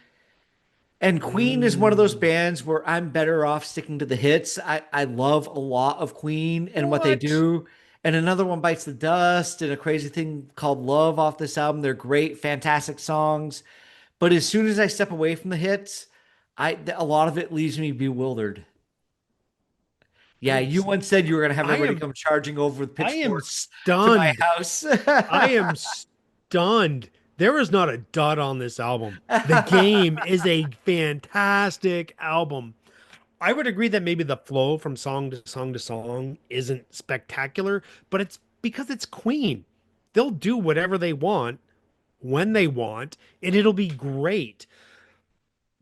And Queen is one of those mm, bands where I'm better off sticking to the hits. I love a lot of Queen and what they what? do. And another one bites the dust and a crazy thing called Love off this album. They're great, fantastic songs. But as soon as I step away from the hits, a lot of it leaves me bewildered. Yeah, I'm you once said you were gonna have I everybody am come charging over with I am pitchforks to my stunned. house. I am stunned. There is not a dud on this album. The Game is a fantastic album. I would agree that maybe the flow from song to song to song isn't spectacular, but it's because it's Queen. They'll do whatever they want when they want, and it'll be great.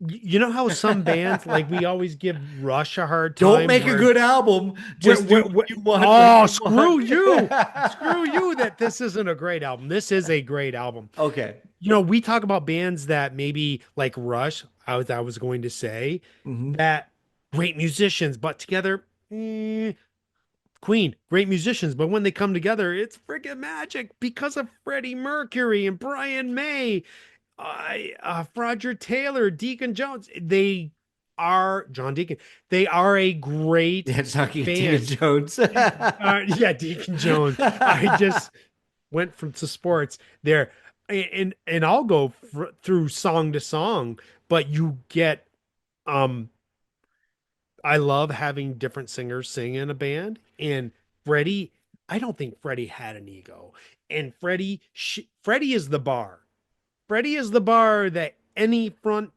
You know how some bands, like we always give Rush a hard Don't time, make a good album. Just do what you want when oh, you want. screw you that this isn't a great album. This is a great album. Okay. We talk about bands that maybe like Rush, I was going to say, Hmm. that great musicians, but together, Queen, great musicians, but when they come together, it's freaking magic because of Freddie Mercury and Brian May, Roger Taylor, Deacon Jones. They are John Deacon. They are a great Yeah, it's not Deacon band. Jones. Yeah, Deacon Jones. I just went from to sports there, and I'll go through song to song, but you get um I love having different singers sing in a band. And Freddie, I don't think Freddie had an ego. And Freddie is the bar. Freddie is the bar that any front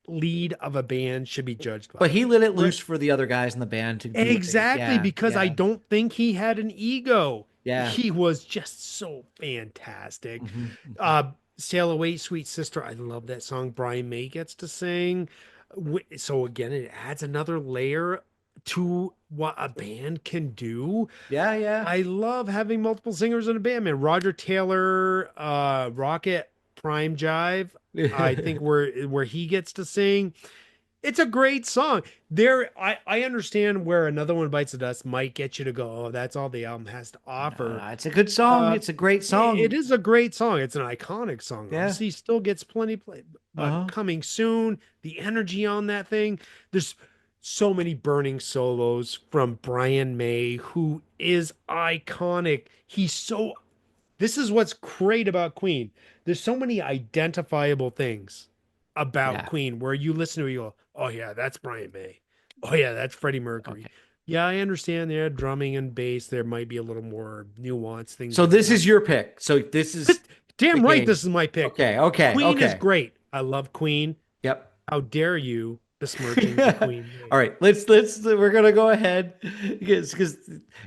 lead of a band should be judged But by. he let it Fre- loose for the other guys in the band to do what they, exactly, yeah, because I yeah, don't think he had an ego. yeah. He was just so fantastic. Hmm. Uh, Sail Away, Sweet Sister. I love that song. Brian May gets to sing. So again, it adds another layer to what a band can do. Yeah, yeah. I love having multiple singers in a band, man. Roger Taylor, Rocket, Prime Jive. I think where he gets to sing. It's a great song. I understand where Another One Bites the Dust might get you to go, oh, that's all the album has to offer. It's a good song. Uh, It's a great it song. is a great song. It's an iconic song. Yeah. Obviously, still gets plenty play, but Uh-huh. coming soon, the energy on that thing. There's so many burning solos from Brian May, who is iconic. This is what's great about Queen. There's so many identifiable things about Yeah. Queen where you listen to it, you go, oh yeah, that's Brian May. Oh yeah, that's Freddie Mercury. Okay. Yeah, I understand there drumming and bass. There might be a little more nuanced things So that this come. is your pick. So this is the Damn right, game. this is my pick. Okay, okay, Queen is okay. great. I love Queen. Yep. How dare you besmirching the Queen All name? right, let's we're gonna go ahead because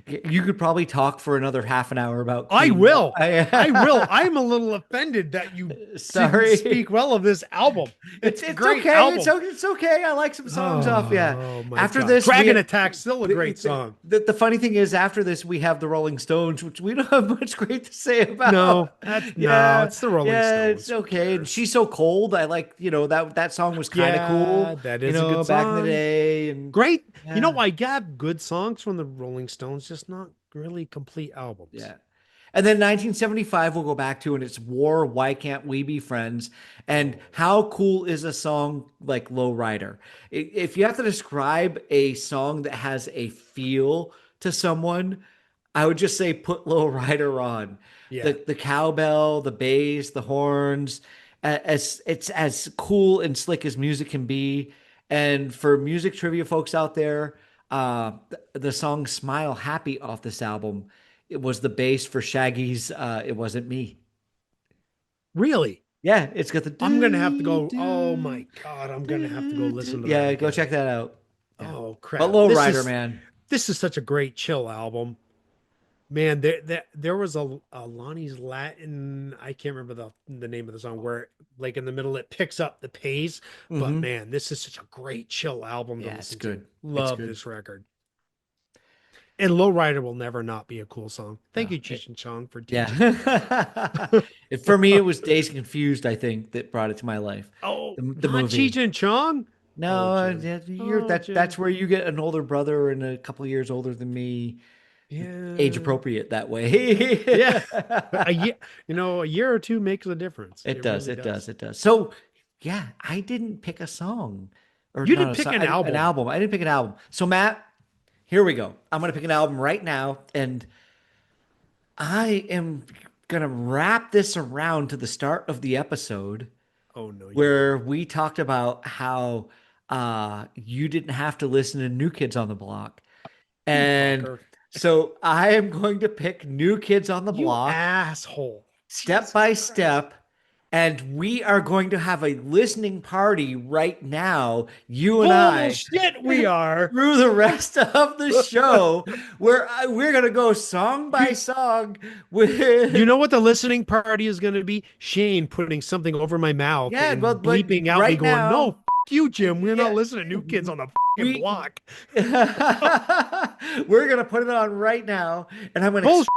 you could probably talk for another half an hour about I Queen. will. I will. I, I'm a little offended that you didn't sorry. speak well of this album. It's a It's great okay. album. It's okay. I like some songs off. Yeah. Oh my After God. this, we Dragon have, Attack, still a great song. the funny thing is, after this, we have the Rolling Stones, which we don't have much great to say No, about. no, Yeah, it's the Rolling yeah, it's Stones. Who okay. And cares? She's So Cold. I like, that song was kind of Yeah, cool, that is a good back in the song. day. And Great. yeah, I got good songs from the Rolling Stones, just not really complete albums. yeah. And then 1975, we'll go back to, and it's War, Why Can't We Be Friends? And Oh, how cool is a song like Lowrider? If you have to describe a song that has a feel to someone, I would just say put Low Rider on. Yeah. The cowbell, the bass, the horns, as it's as cool and slick as music can be. And for music trivia folks out there, the song "Smile Happy" off this album, it was the bass for Shaggy's "It Wasn't Me." Really? Yeah, it's got the I'm gonna have to do go. Oh my do God, I'm gonna have to go do do. listen to that Yeah, go again. check that out. Yeah, Oh but crap. Low Rider, man. This is such a great chill album. Man, there was a Lonnie's Latin, I can't remember the name of the song where like in the middle it picks up the pace, but Hmm. man, this is such a great chill album to Yeah, it's listen to. good. It's Love good. this record. And Lowrider will never not be a cool song. Thank No, you, Cheech and Chong, for teaching me. yeah. For me, it was Dazed and Confused, I think, that brought it to my life. Oh, The not Cheech movie. and Chong? Oh, No, Jim. you're Oh, that's Jim. where you get an older brother and a couple of years older than me, age Yeah. appropriate that way. Yeah. A year, a year or two makes a difference. It It does, really it does, does. it does. So, yeah, I didn't pick a song or You not didn't a pick song, an an album. album. I didn't pick an album. So, Matt, here we go. I'm going to pick an album right now, and I am going to wrap this around to the start of the episode Oh no, you where won't. we talked about how you didn't have to listen to New Kids on the Block. You And fucker. so I am going to pick New Kids on the You Block asshole. step Jesus by Christ. step. And we are going to have a listening party right now, you and I, Bullshit, we are. through the rest of the show, where we're going to go song by You song you with. know what the listening party is going to be? Shane putting something over my mouth Yeah, well, and but bleeping out me right going, "No, now, f you, Jim. We're not yeah, listening to New Kids on the fucking we block." we're gonna put it on right now, and I'm gonna. Bullshit.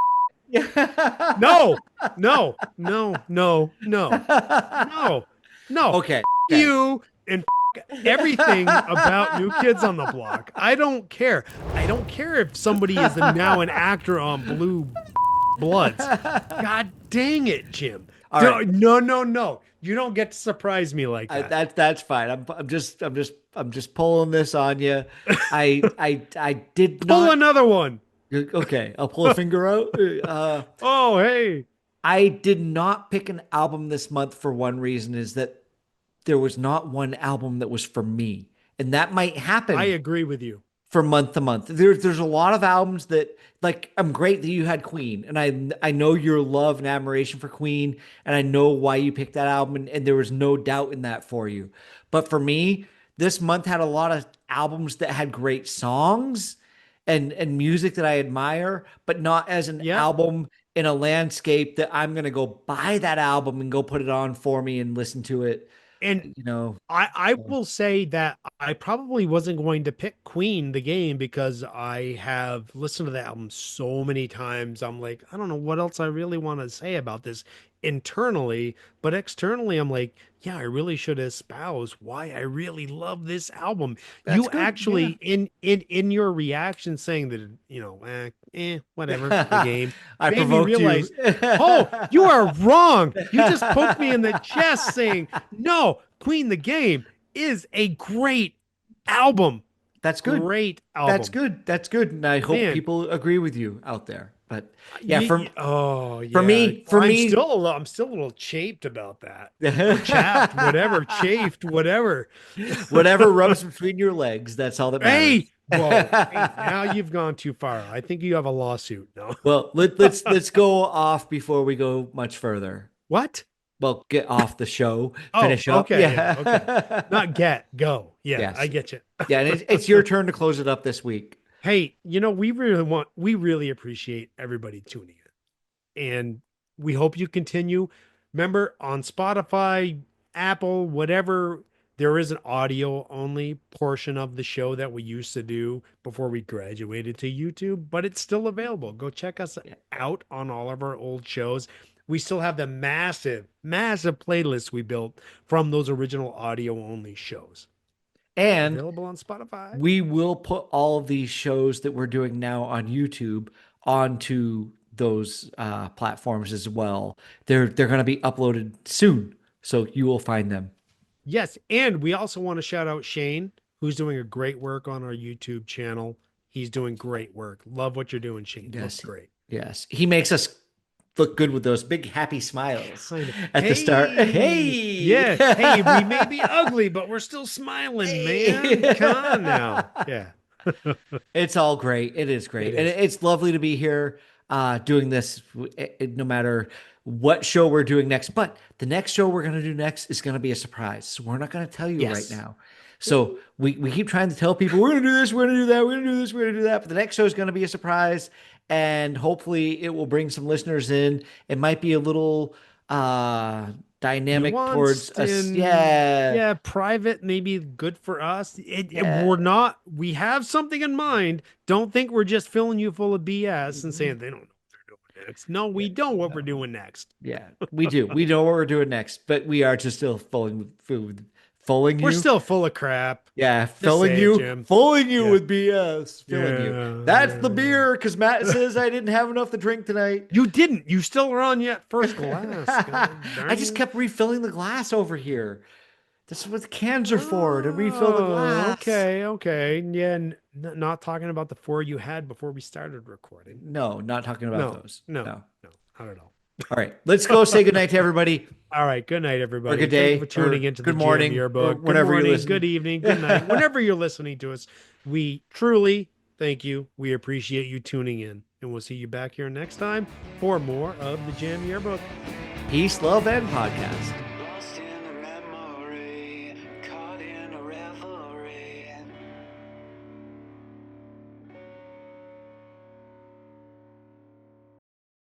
No. No. No. No. No. No. No. F Okay, okay. you and everything about New Kids on the Block. I don't care. I don't care if somebody is now an actor on Blue Bloods. God dang it, Jim. All right. No, no, no. You don't get to surprise me like that. That's fine. I'm just pulling this on you. I did Pull not. another one. Okay, I'll pull a finger out. Oh, hey. I did not pick an album this month for one reason is that there was not one album that was for me, and that might I happen agree with you. from month to month. There's a lot of albums that like I'm great that you had Queen, and I know your love and admiration for Queen, and I know why you picked that album, and there was no doubt in that for you. But for me, this month had a lot of albums that had great songs and music that I admire, but not as an Yep. album in a landscape that I'm gonna go buy that album and go put it on for me and listen to it. And You know, I will say that I probably wasn't going to pick Queen the game because I have listened to the album so many times. I'm like, I don't know what else I really want to say about this internally, but externally, I'm like, yeah, I really should espouse why I really love this album. that's You good. Yeah. actually in your reaction saying that, whatever, the game I made me provoked you. realize, oh, you are wrong. You just poked me in the chest saying, no, Queen the Game is a great album. That's good. Great That's album. good. That's good. And I hope Man, people agree with you out there. But yeah, for oh for yeah. me, for me, I'm still a little chafed about that. Or chapped, whatever, chafed, whatever. whatever rubs between your legs, that's all that Hey, matters. whoa. Hey, now you've gone too far. I think you have a lawsuit. No. Well, let's go off before we go much further. What? Well, get off the show, Oh, finish up. okay, yeah, okay. Yeah. Not get, go. Yeah, I Yes. get you. Yeah, and it's your turn to close it up this week. Hey, we really appreciate everybody tuning in. And we hope you continue. Remember, on Spotify, Apple, whatever, there is an audio only portion of the show that we used to do before we graduated to YouTube, but it's still available. Go check us out on all of our old shows. We still have the massive, massive playlists we built from those original audio only shows And available on Spotify. we will put all of these shows that we're doing now on YouTube onto those platforms as well. They're going to be uploaded soon, so you will find them. Yes, and we also want to shout out Shane, who's doing a great work on our YouTube channel. He's doing great work. Love what you're doing, Shane. Looks Yes. great. Yes. He makes us look good with those big happy smiles Kind of. at the start. Hey, Hey. yeah. Hey, we may be ugly, but we're still smiling, man. Hey. Come on now. Yeah. It's all great. It is great. It And is. it's lovely to be here doing this no matter what show we're doing next. But the next show we're going to do next is going to be a surprise. So we're not going to tell you right Yes. now. So we keep trying to tell people we're going to do this, we're going to do that, we're going to do this, we're going to do that. But the next show is going to be a surprise. And hopefully it will bring some listeners in. It might be a little dynamic towards Nuanced us. and Yeah. yeah, private, maybe good for us. Yeah. We're not, we have something in mind. Don't think we're just filling you full of BS and saying they don't know what they're doing next. No, we know what we're doing next. Yeah, we do. We know what we're doing next, but we are just still fooling with food. Fooling We're you? still full of crap. Yeah, Just filling say it, you, Jim. fooling you Yeah. with BS. Filling you. Yeah, That's the yeah. beer because Matt says I didn't have enough to drink tonight. You didn't. You still are on yet first glass. God darn I just you. kept refilling the glass over here. This is what the cans are for, to refill the Oh, glass. okay. Yeah, not talking about the 4 you had before we started recording. No, not talking about those. No, not at all. All right, let's go say goodnight to everybody. All right. Good night, everybody. Or good Thank day, you for tuning or into the good morning, GM or Yearbook. whenever good you morning, listen. good evening, good night. Whenever you're listening to us, we truly thank you. We appreciate you tuning in. And we'll see you back here next time for more of the GM Yearbook. Peace, love, and podcast.